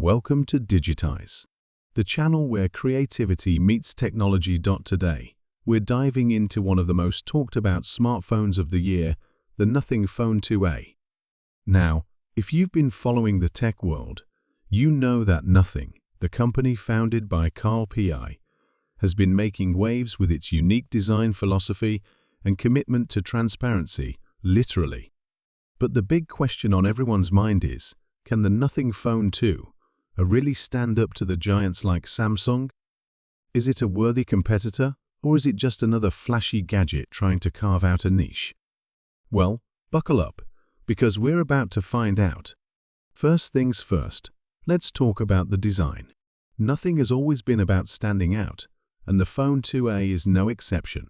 welcome to Digitize, the channel where creativity meets technology. Today, we're diving into one of the most talked about smartphones of the year, the Nothing Phone 2a. Now, if you've been following the tech world, you know that Nothing, the company founded by Carl Pei, has been making waves with its unique design philosophy and commitment to transparency, literally. But the big question on everyone's mind is, can the Nothing Phone 2 really stand up to the giants like Samsung? Is it a worthy competitor, or is it just another flashy gadget trying to carve out a niche? Well, buckle up, because we're about to find out. First things first, let's talk about the design. Nothing has always been about standing out, and the Phone 2a is no exception.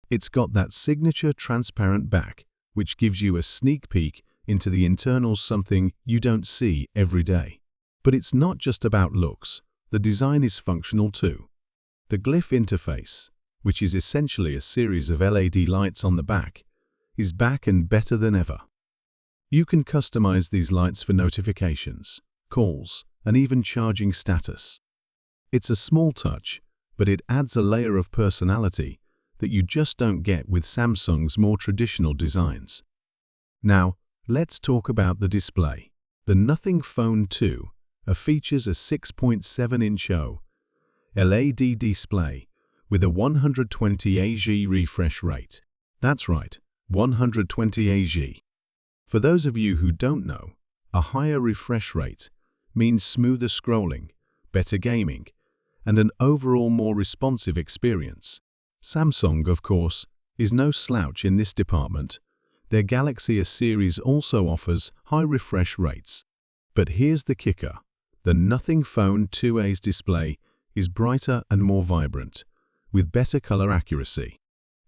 It's got that signature transparent back, which gives you a sneak peek into the internals, something you don't see every day. But it's not just about looks, the design is functional too. The Glyph Interface, which is essentially a series of LED lights on the back, is back and better than ever. You can customize these lights for notifications, calls, and even charging status. It's a small touch, but it adds a layer of personality that you just don't get with Samsung's more traditional designs. Now, let's talk about the display. The Nothing Phone 2 features a 6.7-inch OLED display with a 120 Hz refresh rate. That's right, 120 Hz. For those of you who don't know, a higher refresh rate means smoother scrolling, better gaming, and an overall more responsive experience. Samsung, of course, is no slouch in this department. Their Galaxy S series also offers high refresh rates. But here's the kicker. The Nothing Phone 2a's display is brighter and more vibrant, with better color accuracy.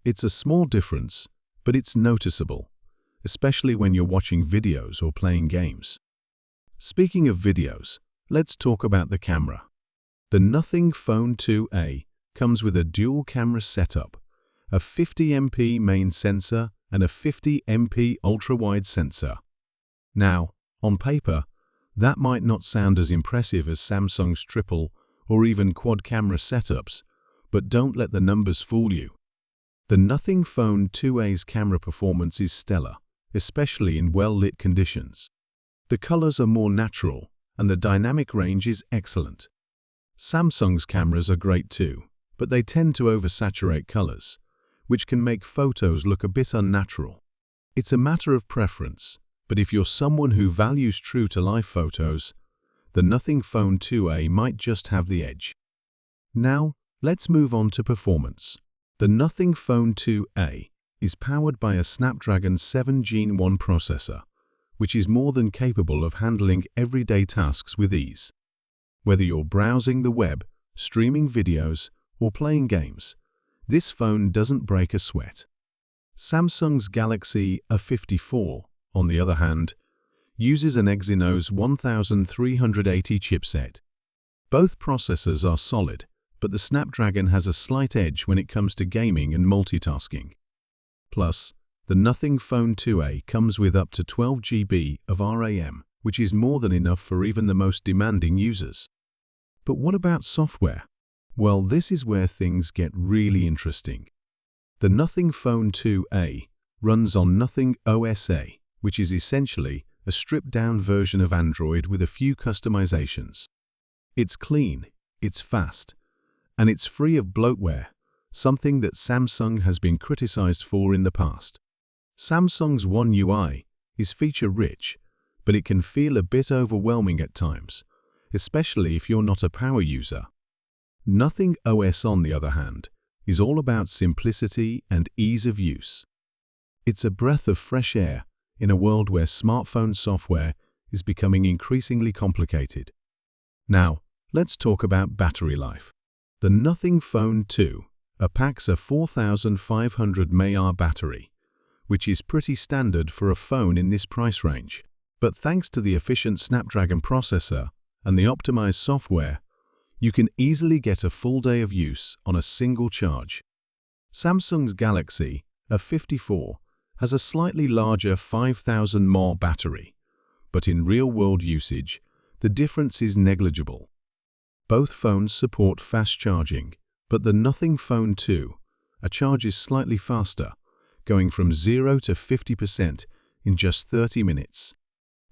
It's a small difference, but it's noticeable, especially when you're watching videos or playing games. Speaking of videos, let's talk about the camera. The Nothing Phone 2a comes with a dual camera setup, a 50MP main sensor and a 50MP ultra-wide sensor. Now, on paper, that might not sound as impressive as Samsung's triple or even quad camera setups, but don't let the numbers fool you. The Nothing Phone 2a's camera performance is stellar, especially in well-lit conditions. The colors are more natural, and the dynamic range is excellent. Samsung's cameras are great too, but they tend to oversaturate colors, which can make photos look a bit unnatural. It's a matter of preference, but if you're someone who values true-to-life photos, the Nothing Phone 2a might just have the edge. Now, let's move on to performance. The Nothing Phone 2a is powered by a Snapdragon 7 Gen 1 processor, which is more than capable of handling everyday tasks with ease. Whether you're browsing the web, streaming videos, or playing games, this phone doesn't break a sweat. Samsung's Galaxy A54, on the other hand, uses an Exynos 1380 chipset. Both processors are solid, but the Snapdragon has a slight edge when it comes to gaming and multitasking. Plus, the Nothing Phone 2a comes with up to 12 GB of RAM, which is more than enough for even the most demanding users. But what about software? Well, this is where things get really interesting. The Nothing Phone 2a runs on Nothing OS, which is essentially a stripped-down version of Android with a few customizations. It's clean, it's fast, and it's free of bloatware, something that Samsung has been criticized for in the past. Samsung's One UI is feature-rich, but it can feel a bit overwhelming at times, especially if you're not a power user. Nothing OS, on the other hand, is all about simplicity and ease of use. It's a breath of fresh air in a world where smartphone software is becoming increasingly complicated. Now, let's talk about battery life. The Nothing Phone 2 packs a 4500 mAh battery, which is pretty standard for a phone in this price range. But thanks to the efficient Snapdragon processor and the optimized software, you can easily get a full day of use on a single charge. Samsung's Galaxy A54 has a slightly larger 5000 mAh battery, but in real-world usage, the difference is negligible. Both phones support fast charging, but the Nothing Phone 2, a charge is slightly faster, going from 0 to 50% in just 30 minutes.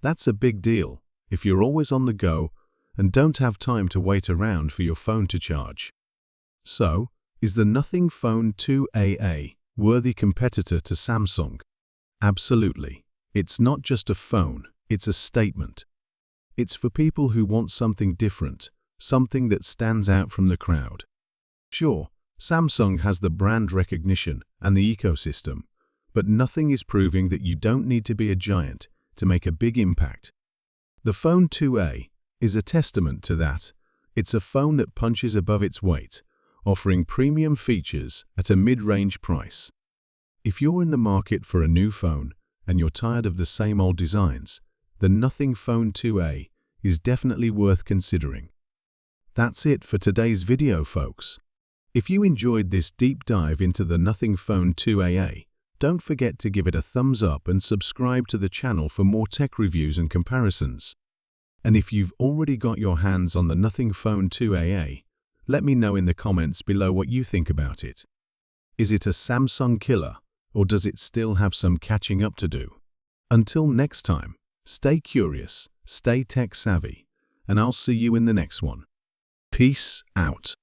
That's a big deal if you're always on the go and don't have time to wait around for your phone to charge. So, is the Nothing Phone 2a worthy competitor to Samsung? Absolutely. It's not just a phone, it's a statement. It's for people who want something different, something that stands out from the crowd. Sure, Samsung has the brand recognition and the ecosystem, but nothing is proving that you don't need to be a giant to make a big impact. The Phone 2a is a testament to that. It's a phone that punches above its weight, offering premium features at a mid-range price. If you're in the market for a new phone and you're tired of the same old designs, the Nothing Phone 2a is definitely worth considering. That's it for today's video, folks. If you enjoyed this deep dive into the Nothing Phone 2a, don't forget to give it a thumbs up and subscribe to the channel for more tech reviews and comparisons. And if you've already got your hands on the Nothing Phone 2a, let me know in the comments below what you think about it. Is it a Samsung killer, or does it still have some catching up to do? Until next time, stay curious, stay tech savvy, and I'll see you in the next one. Peace out.